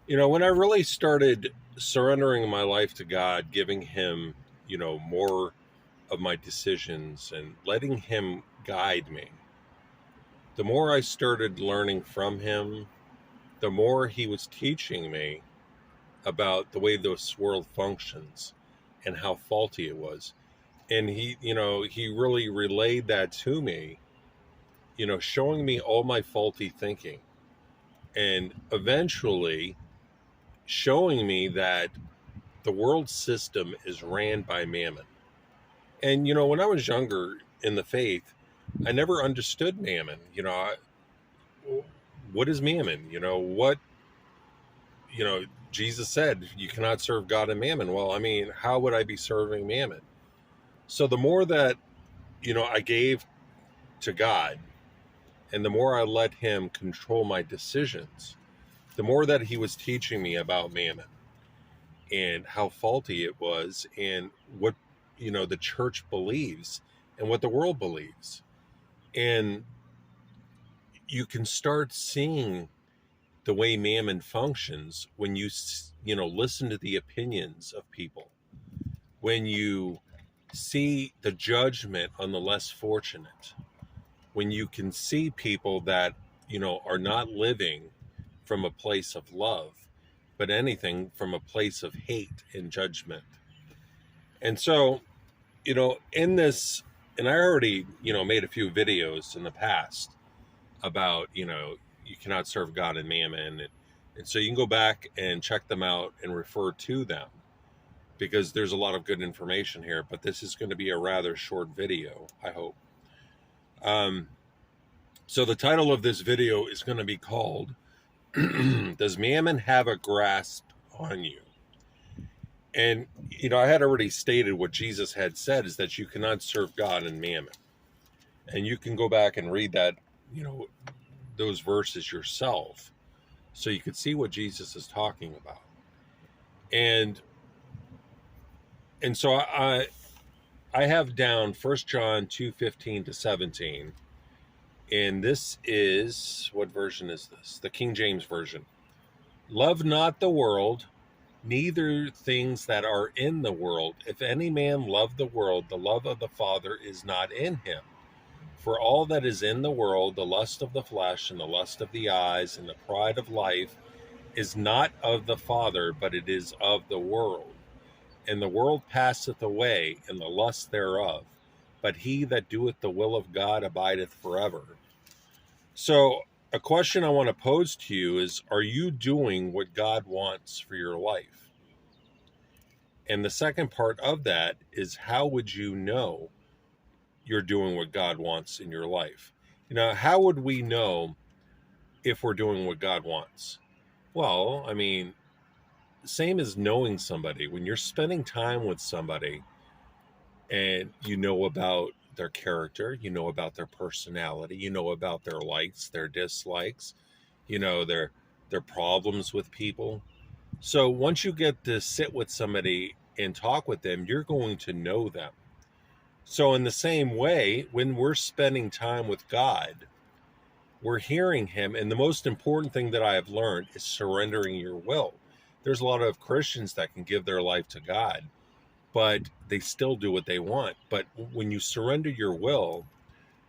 When I really started surrendering my life to God, giving Him, more of my decisions and letting Him guide me, the more I started learning from Him, the more He was teaching me about the way this world functions and how faulty it was. And He really relayed that to me, showing me all my faulty thinking and eventually showing me that the world system is ran by Mammon. And when I was younger in the faith, I never understood Mammon. What is Mammon? Jesus said you cannot serve God and Mammon. Well, I mean, how would I be serving Mammon? So the more that I gave to God, and the more I let Him control my decisions, the more that He was teaching me about Mammon and how faulty it was, and what the church believes and what the world believes. And you can start seeing the way Mammon functions when you listen to the opinions of people, when you see the judgment on the less fortunate, when you can see people that are not living from a place of love, but anything from a place of hate and judgment. And so, in this, and I already, made a few videos in the past about, you cannot serve God and Mammon. And so you can go back and check them out and refer to them because there's a lot of good information here, but this is going to be a rather short video, I hope. So the title of this video is going to be called, Does Mammon Have a Grasp on You? And, I had already stated what Jesus had said is that you cannot serve God and Mammon. And you can go back and read that, those verses yourself so you could see what Jesus is talking about. And so I have down 1 John 2:15 to 17. And this is, what version is this? The King James Version. Love not the world, neither things that are in the world. If any man love the world, the love of the Father is not in him. For all that is in the world, the lust of the flesh and the lust of the eyes and the pride of life, is not of the Father, but it is of the world. And the world passeth away, and the lust thereof. But he that doeth the will of God abideth forever. So, a question I want to pose to you is, are you doing what God wants for your life? And the second part of that is, how would you know you're doing what God wants in your life? How would we know if we're doing what God wants? Well, I mean, same as knowing somebody. When you're spending time with somebody and you know about their character, you know about their personality, you know about their likes, their dislikes, their problems with people. So once you get to sit with somebody and talk with them, you're going to know them. So in the same way, when we're spending time with God, we're hearing Him. And the most important thing that I have learned is surrendering your will. There's a lot of Christians that can give their life to God, but they still do what they want. But when you surrender your will,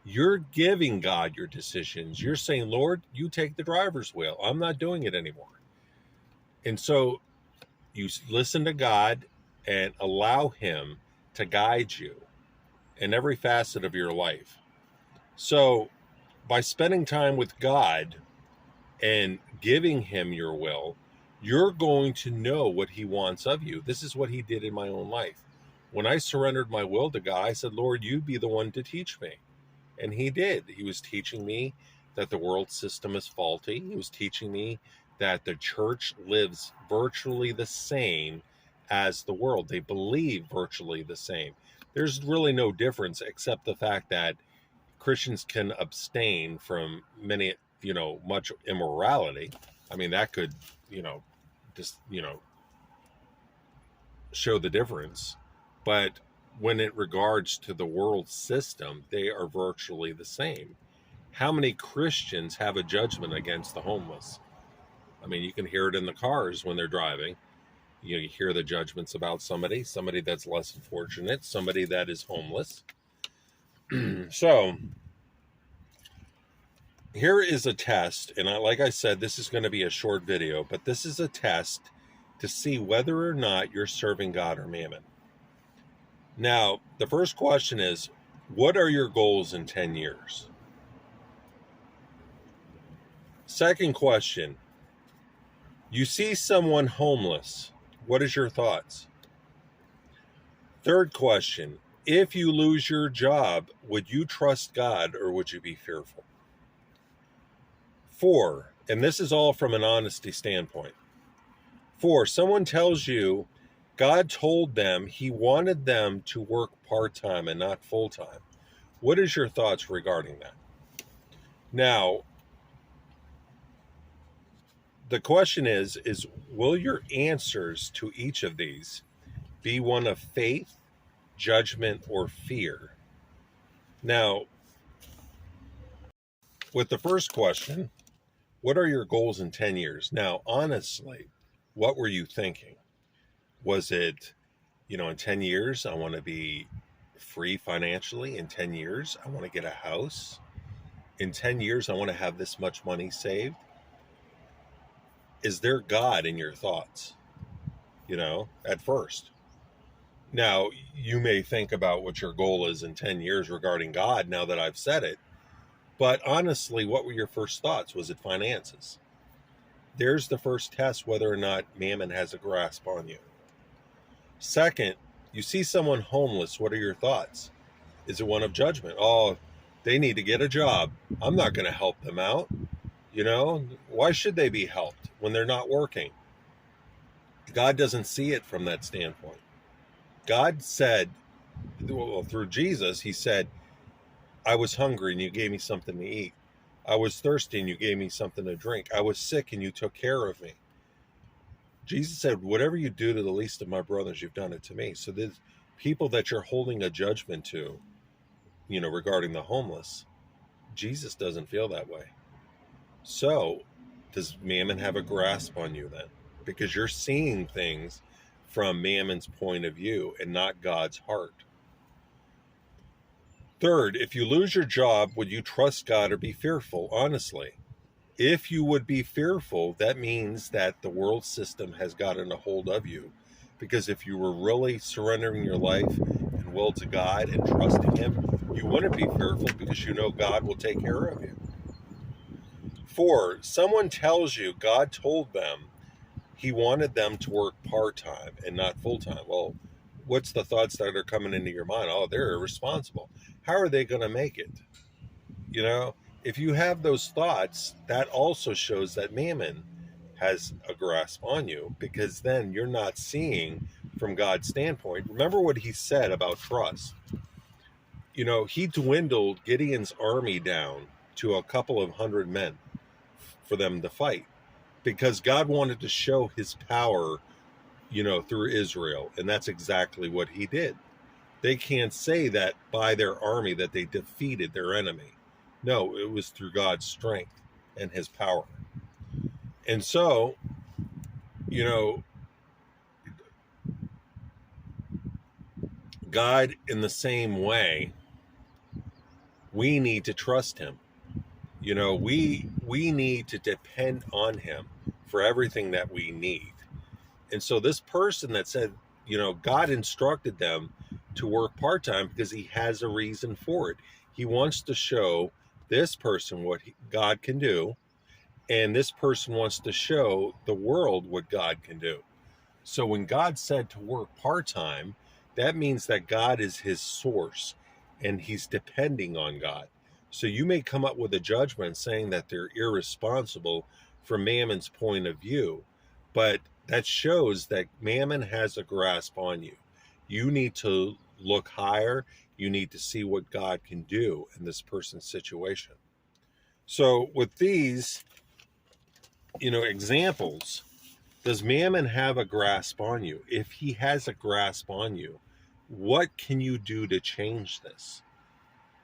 you're giving God your decisions. You're saying, Lord, you take the driver's wheel. I'm not doing it anymore. And so you listen to God and allow Him to guide you in every facet of your life. So by spending time with God and giving Him your will, you're going to know what He wants of you. This is what He did in my own life. When I surrendered my will to God, I said, Lord, you be the one to teach me. And He did. He was teaching me that the world system is faulty. He was teaching me that the church lives virtually the same as the world. They believe virtually the same. There's really no difference except the fact that Christians can abstain from much immorality. I mean, that could, just, show the difference. But when it regards to the world system, they are virtually the same. How many Christians have a judgment against the homeless? I mean, you can hear it in the cars when they're driving. You hear the judgments about somebody that's less fortunate, somebody that is homeless. So here is a test, and like I said, this is going to be a short video, but this is a test to see whether or not you're serving God or Mammon. Now, the first question is, what are your goals in 10 years? Second question, you see someone homeless. What is your thoughts? Third question, if you lose your job, would you trust God or would you be fearful? 4, and this is all from an honesty standpoint. 4, someone tells you God told them he wanted them to work part-time and not full-time. What is your thoughts regarding that? Now, the question is will your answers to each of these be one of faith, judgment, or fear? Now, with the first question, what are your goals in 10 years? Now, honestly, what were you thinking? Was it, in 10 years, I want to be free financially. In 10 years, I want to get a house. In 10 years, I want to have this much money saved. Is there God in your thoughts, at first? Now, you may think about what your goal is in 10 years regarding God now that I've said it. But honestly, what were your first thoughts? Was it finances? There's the first test whether or not Mammon has a grasp on you. Second, you see someone homeless. What are your thoughts? Is it one of judgment? Oh, they need to get a job. I'm not going to help them out. Why should they be helped when they're not working? God doesn't see it from that standpoint. God said, through Jesus, he said, I was hungry and you gave me something to eat. I was thirsty and you gave me something to drink. I was sick and you took care of me. Jesus said, whatever you do to the least of my brothers, you've done it to me. So there's people that you're holding a judgment to, regarding the homeless, Jesus doesn't feel that way. So does Mammon have a grasp on you then? Because you're seeing things from Mammon's point of view and not God's heart. Third, if you lose your job, would you trust God or be fearful? Honestly, if you would be fearful, that means that the world system has gotten a hold of you. Because if you were really surrendering your life and will to God and trusting him, you wouldn't be fearful because you know God will take care of you. 4, someone tells you God told them he wanted them to work part-time and not full-time. Well, what's the thoughts that are coming into your mind? Oh, they're irresponsible. How are they going to make it? If you have those thoughts, that also shows that Mammon has a grasp on you, because then you're not seeing from God's standpoint. Remember what he said about trust. He dwindled Gideon's army down to a couple of hundred men for them to fight, because God wanted to show his power, through Israel. And that's exactly what he did. They can't say that by their army that they defeated their enemy. No, it was through God's strength and his power. And so, God, in the same way, we need to trust him. We need to depend on him for everything that we need. And so this person that said, God instructed them to work part-time because he has a reason for it. He wants to show this person what God can do, and this person wants to show the world what God can do. So when God said to work part-time, that means that God is his source and he's depending on God. So you may come up with a judgment saying that they're irresponsible from Mammon's point of view, but that shows that Mammon has a grasp on you. You need to look higher. You need to see what God can do in this person's situation. So with these, examples, does Mammon have a grasp on you? If he has a grasp on you, what can you do to change this?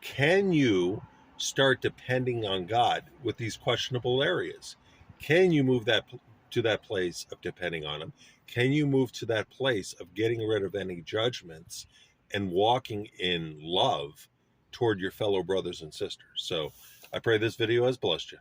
Can you start depending on God with these questionable areas? Can you move to that place of depending on him? Can you move to that place of getting rid of any judgments and walking in love toward your fellow brothers and sisters? So I pray this video has blessed you.